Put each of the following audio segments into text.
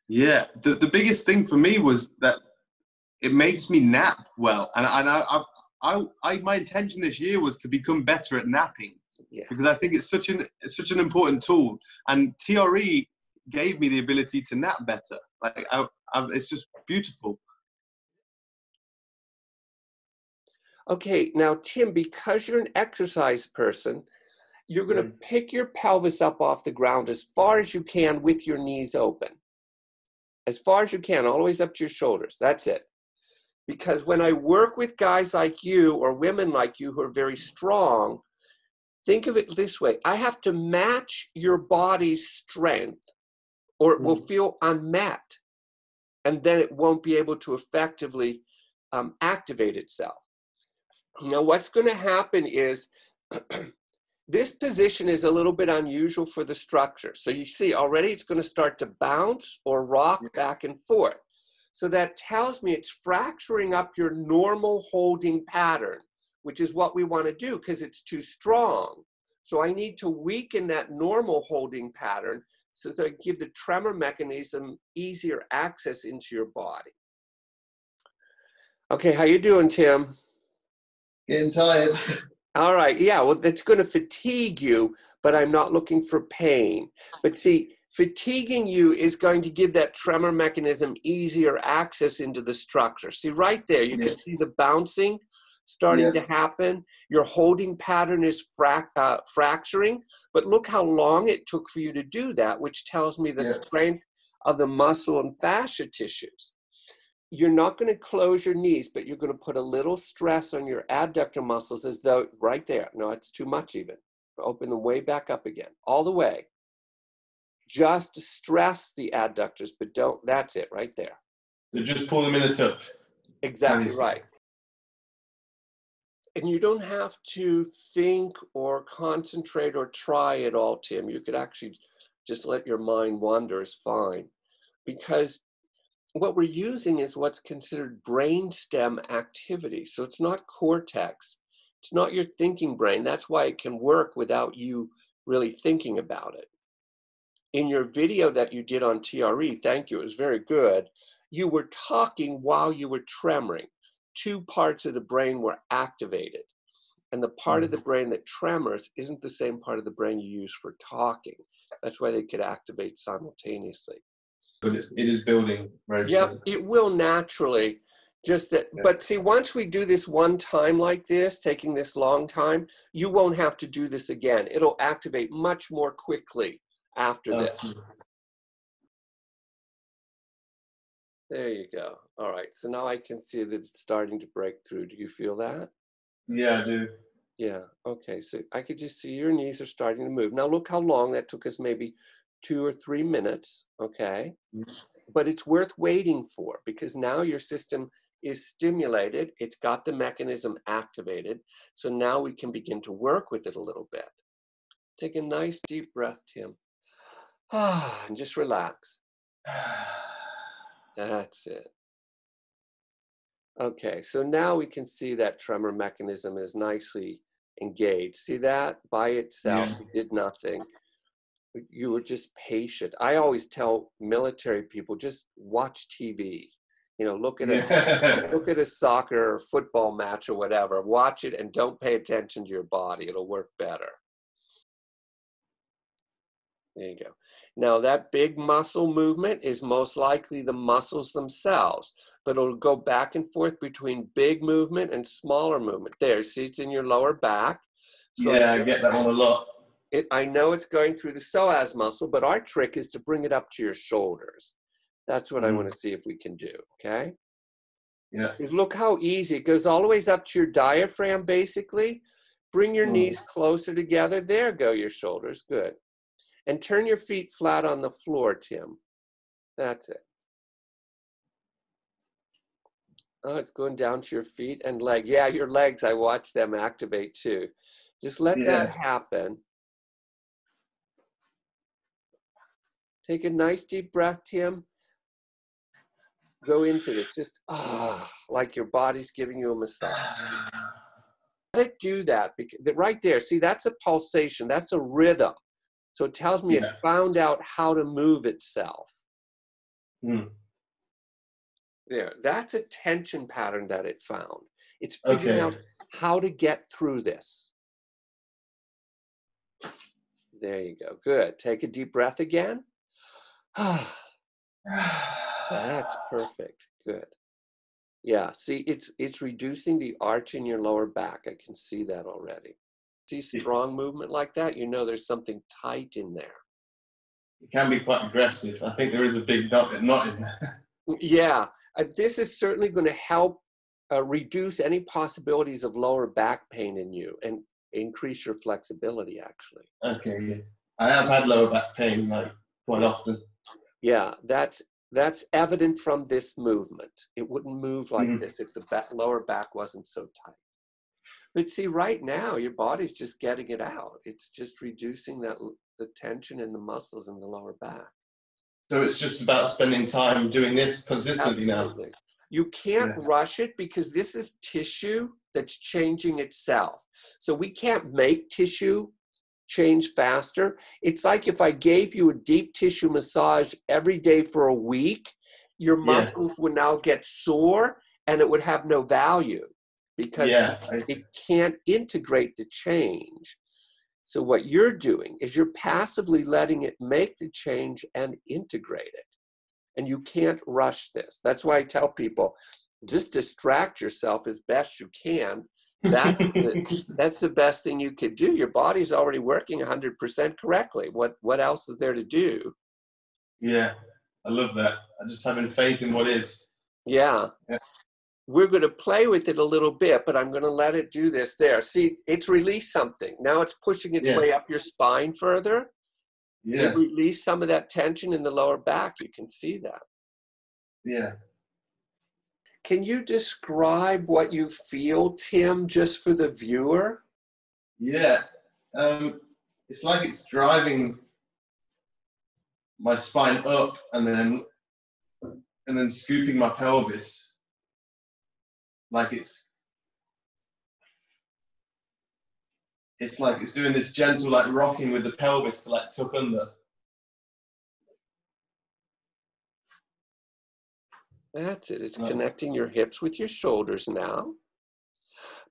Yeah, the biggest thing for me was that it makes me nap well, and my intention this year was to become better at napping, because I think it's such an important tool, and TRE gave me the ability to nap better. Like it's just beautiful. Okay, now Tim, because you're an exercise person, you're going to pick your pelvis up off the ground as far as you can with your knees open. As far as you can, all the way up to your shoulders. That's it. Because when I work with guys like you or women like you who are very strong, think of it this way. I have to match your body's strength or it will feel unmet. And then it won't be able to effectively activate itself. Now, what's going to happen is this position is a little bit unusual for the structure. So you see already it's going to start to bounce or rock back and forth. So that tells me it's fracturing up your normal holding pattern, which is what we want to do because it's too strong. So I need to weaken that normal holding pattern so that I give the tremor mechanism easier access into your body. Okay, how you doing, Tim? Getting tired. All right, yeah, well, that's going to fatigue you, but I'm not looking for pain. But see, fatiguing you is going to give that tremor mechanism easier access into the structure. See, right there, you can see the bouncing starting to happen. Your holding pattern is fracturing, but look how long it took for you to do that, which tells me the strength of the muscle and fascia tissues. You're not going to close your knees, but you're going to put a little stress on your adductor muscles as though, right there. No, it's too much even. Open them way back up again, all the way. Just stress the adductors, but don't, that's it right there. So just pull them in a touch. Exactly right. And you don't have to think or concentrate or try at all, Tim. You could actually just let your mind wander is fine. Because what we're using is what's considered brainstem activity. So it's not cortex. It's not your thinking brain. That's why it can work without you really thinking about it. In your video that you did on TRE, thank you, it was very good, you were talking while you were tremoring. Two parts of the brain were activated. And the part of the brain that tremors isn't the same part of the brain you use for talking. That's why they could activate simultaneously. But it is building very slowly. Yeah, it will naturally. Just that, but see, once we do this one time like this, taking this long time, you won't have to do this again. It'll activate much more quickly after this. There you go. All right, so now I can see that it's starting to break through. Do you feel that? Yeah, I do. Yeah, okay, so I could just see your knees are starting to move. Now look how long that took us, maybe 2 or 3 minutes, okay? But it's worth waiting for because now your system is stimulated, it's got the mechanism activated, so now we can begin to work with it a little bit. Take a nice deep breath, Tim. And just relax. That's it. Okay, so now we can see that tremor mechanism is nicely engaged. See that? By itself, it did nothing. You were just patient. I always tell military people, just watch TV. You know, look at a soccer or football match or whatever. Watch it and don't pay attention to your body. It'll work better. There you go. Now that big muscle movement is most likely the muscles themselves, but it'll go back and forth between big movement and smaller movement. There, see, it's in your lower back. So yeah, I get that one a lot. I know it's going through the psoas muscle, but our trick is to bring it up to your shoulders. That's what I want to see if we can do, okay? Yeah. Because look how easy. It goes all the way up to your diaphragm, basically. Bring your knees closer together. There go your shoulders. Good. And turn your feet flat on the floor, Tim. That's it. Oh, it's going down to your feet and leg. Yeah, your legs, I watch them activate too. Just let that happen. Take a nice deep breath, Tim. Go into this, just like your body's giving you a massage. Let it do that, because right there, see, that's a pulsation, that's a rhythm. So it tells me it found out how to move itself. Mm. There, that's a tension pattern that it found. It's figuring out how to get through this. There you go. Good. Take a deep breath again. That's perfect. Good. Yeah, see, it's reducing the arch in your lower back. I can see that already. See strong movement like that, you know there's something tight in there. It can be quite aggressive. I think there is a big knot in there. Yeah, this is certainly going to help reduce any possibilities of lower back pain in you and increase your flexibility, actually. Okay, yeah. I have had lower back pain, like, quite often. Yeah, that's evident from this movement. It wouldn't move like this if the lower back wasn't so tight. But see, right now, your body's just getting it out. It's just reducing the tension in the muscles in the lower back. So it's just about spending time doing this consistently. Absolutely. Now. You can't rush it because this is tissue that's changing itself. So we can't make tissue change faster. It's like if I gave you a deep tissue massage every day for a week, your muscles would now get sore and it would have no value because it can't integrate the change. So what you're doing is you're passively letting it make the change and integrate it. And you can't rush this. That's why I tell people, just distract yourself as best you can. That's the best thing you could do. Your body's already working 100% correctly. What else is there to do? Yeah, I love that. I'm just having faith in what is. Yeah. We're going to play with it a little bit, but I'm going to let it do this there. See, it's released something. Now it's pushing its way up your spine further. Yeah. It released some of that tension in the lower back. You can see that. Yeah. Can you describe what you feel, Tim, just for the viewer? Yeah. It's like it's driving my spine up and then scooping my pelvis. Like it's like it's doing this gentle like rocking with the pelvis to like tuck under. That's it. It's connecting your hips with your shoulders now.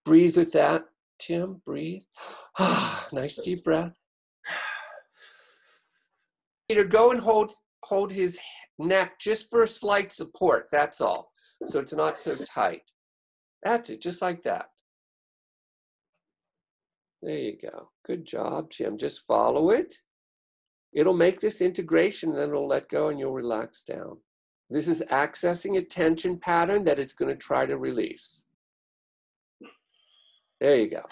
Breathe with that, Tim. Breathe. Nice deep breath. Peter, go and hold his neck just for a slight support. That's all. So it's not so tight. That's it. Just like that. There you go. Good job, Tim. Just follow it. It'll make this integration, and then it'll let go and you'll relax down. This is accessing a tension pattern that it's going to try to release. There you go.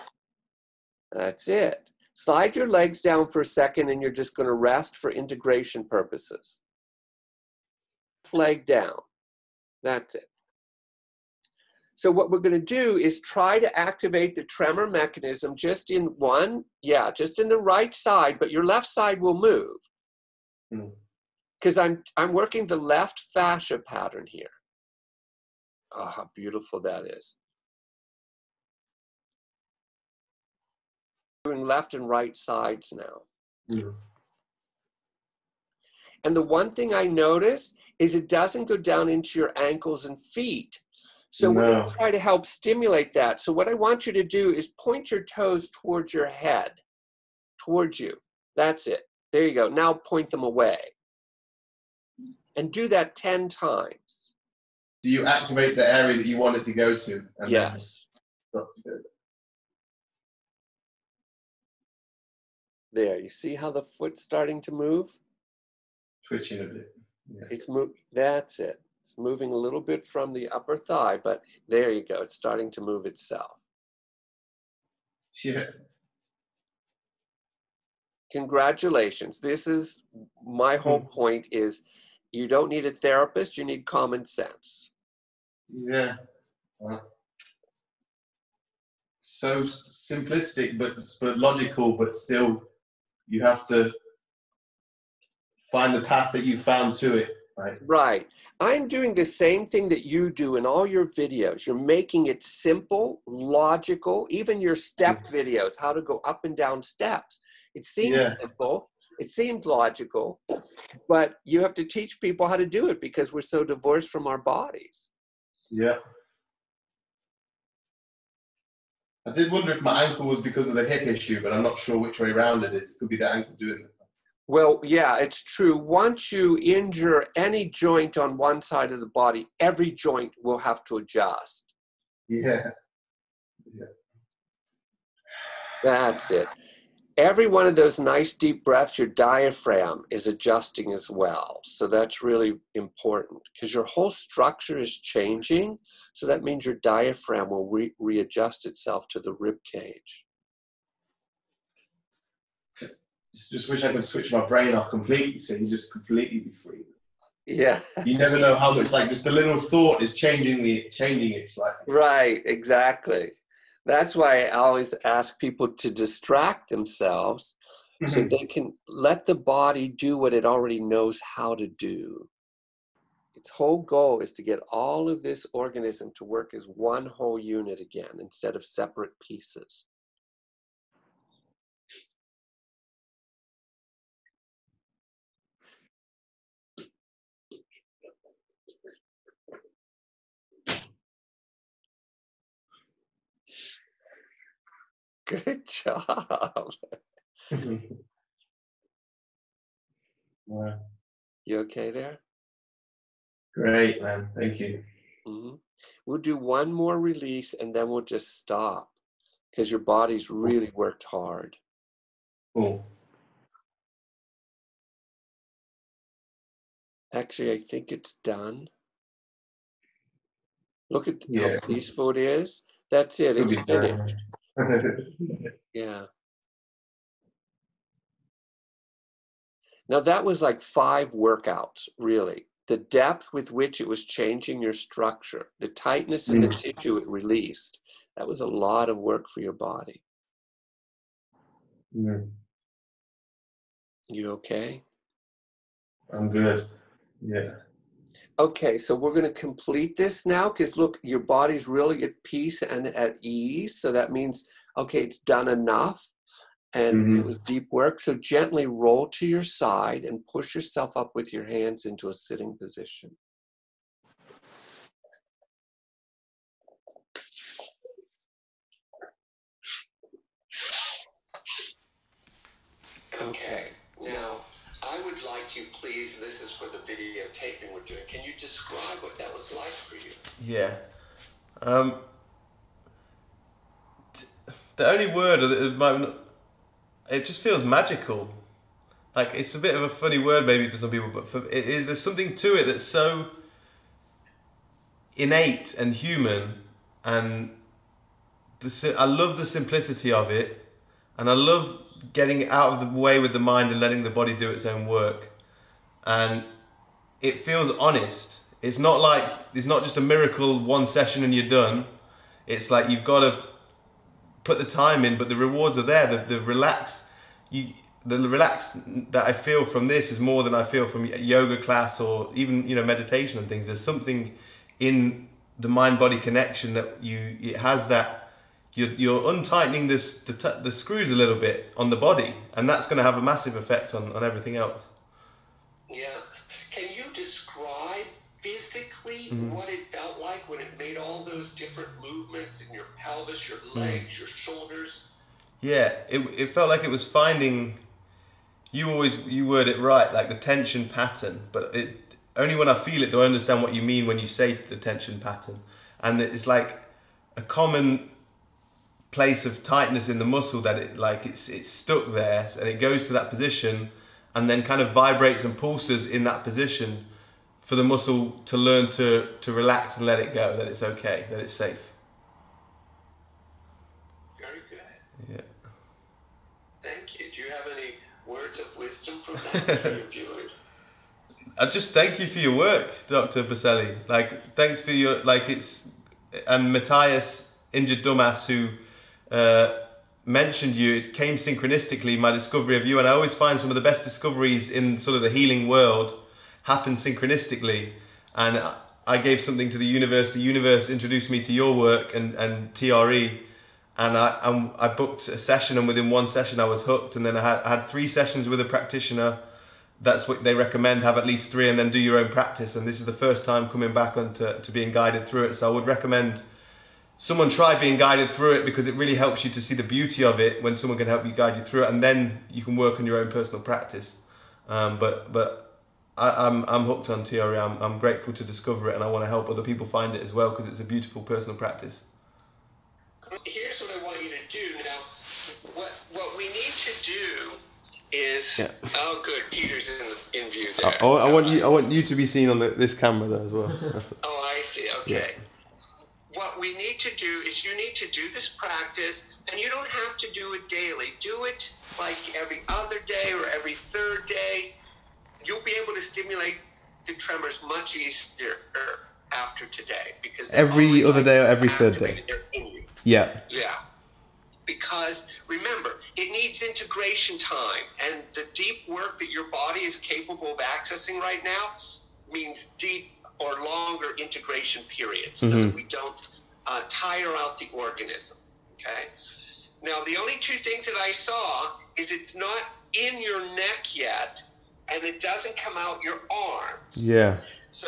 That's it. Slide your legs down for a second and you're just going to rest for integration purposes. Leg down. That's it. So what we're going to do is try to activate the tremor mechanism just in just in the right side, but your left side will move. Because I'm working the left fascia pattern here. Oh, how beautiful that is. Doing left and right sides now. And the one thing I notice is it doesn't go down into your ankles and feet. So we're going to try to help stimulate that. So what I want you to do is point your toes towards your head, towards you. That's it. There you go. Now point them away. And do that 10 times. Do you activate the area that you want it to go to? Yes. There, you see how the foot's starting to move? Twitching a bit. Yeah. It's that's it. It's moving a little bit from the upper thigh, but there you go. It's starting to move itself. Yeah. Congratulations. This is my whole point is you don't need a therapist, you need common sense. Yeah. So simplistic, but logical, but still you have to find the path that you found to it, right? Right. I'm doing the same thing that you do in all your videos. You're making it simple, logical, even your step videos, how to go up and down steps. It seems simple, It seems logical, but you have to teach people how to do it because we're so divorced from our bodies. Yeah. I did wonder if my ankle was because of the hip issue, but I'm not sure which way around it is. It could be the ankle doing it. Well, yeah, it's true. Once you injure any joint on one side of the body, every joint will have to adjust. Yeah. Yeah. That's it. Every one of those nice deep breaths, your diaphragm is adjusting as well. So that's really important because your whole structure is changing. So that means your diaphragm will readjust itself to the rib cage. Just wish I could switch my brain off completely, so you just completely be free. Yeah. You never know how much, like, just a little thought is changing it slightly. Right, exactly. That's why I always ask people to distract themselves so they can let the body do what it already knows how to do. Its whole goal is to get all of this organism to work as one whole unit again instead of separate pieces. Good job. Wow. You okay there? Great, man. Thank you. Mm-hmm. We'll do one more release and then we'll just stop because your body's really worked hard. Cool. Actually, I think it's done. Look at how peaceful it is. That's it. It's finished. Yeah. Now that was like 5 workouts, really. The depth with which it was changing your structure, the tightness in the tissue it released. That was a lot of work for your body. You okay? I'm good. Yeah. Okay, so we're going to complete this now because look, your body's really at peace and at ease. So that means, okay, it's done enough. And it was deep work. So gently roll to your side and push yourself up with your hands into a sitting position. Okay, now I would like you, please, this is for the videotaping we're doing. Can you describe what that was like for you? Yeah. The only word at the moment, it just feels magical. Like, it's a bit of a funny word maybe for some people, but there's something to it that's so innate and human, and I love the simplicity of it, and I love getting out of the way with the mind and letting the body do its own work. And it feels honest. It's not just a miracle, one session and you're done. It's like you've got to put the time in, but the rewards are there. The relax that I feel from this is more than I feel from a yoga class or even, meditation and things. There's something in the mind-body connection that it has that you're untightening the screws a little bit on the body, and that's going to have a massive effect on everything else. Yeah. Can you describe physically what it felt like when it made all those different movements in your pelvis, your legs, your shoulders? Yeah, it felt like it was finding, you word it right, like the tension pattern, but only when I feel it do I understand what you mean when you say the tension pattern. And it's like a common place of tightness in the muscle that it's stuck there, and it goes to that position and then kind of vibrates and pulses in that position for the muscle to learn to relax and let it go, that it's okay, that it's safe. Very good. Yeah. Thank you. Do you have any words of wisdom from that for your viewers? I just thank you for your work, Dr. Berceli. Thanks for your, and Mathias, Injured Dumbass, who mentioned you. It came synchronistically, my discovery of you, and I always find some of the best discoveries in sort of the healing world happen synchronistically. And I gave something to the universe introduced me to your work and TRE, And I booked a session, and within one session I was hooked. And then I had 3 sessions with a practitioner. That's what they recommend, have at least 3 and then do your own practice. And this is the first time coming back to being guided through it. So I would recommend someone try being guided through it, because it really helps you to see the beauty of it when someone can help you guide you through it, and then you can work on your own personal practice. But I'm hooked on TRE. I'm grateful to discover it, and I want to help other people find it as well, because it's a beautiful personal practice. Here's what I want you to do now. What we need to do is oh good, Peter's in view there. I want you to be seen on this camera there as well. Oh, I see. Okay. Yeah. What we need to do is you need to do this practice, and you don't have to do it daily. Do it like every other day or every third day. You'll be able to stimulate the tremors much easier after today, because every other day or every third day. Yeah. Yeah. Because remember, it needs integration time, and the deep work that your body is capable of accessing right now means deep or longer integration periods, so that we don't tire out the organism. Okay. Now, the only 2 things that I saw is it's not in your neck yet, and it doesn't come out your arms. Yeah. So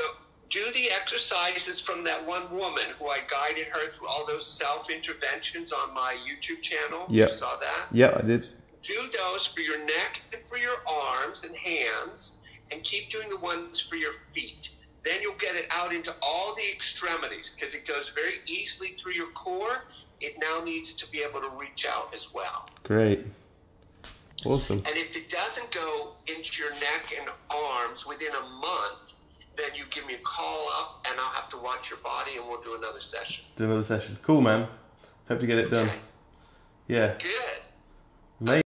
do the exercises from that one woman who I guided her through all those self-interventions on my YouTube channel. Yeah. You saw that? Yeah, I did. Do those for your neck and for your arms and hands, and keep doing the ones for your feet. Then you'll get it out into all the extremities, because it goes very easily through your core. It now needs to be able to reach out as well. Great. Awesome. And if it doesn't go into your neck and arms within a month, then you give me a call up, and I'll have to watch your body, and we'll do another session. Do another session. Cool, man. Hope to get it done. Okay. Yeah. Good. Amazing.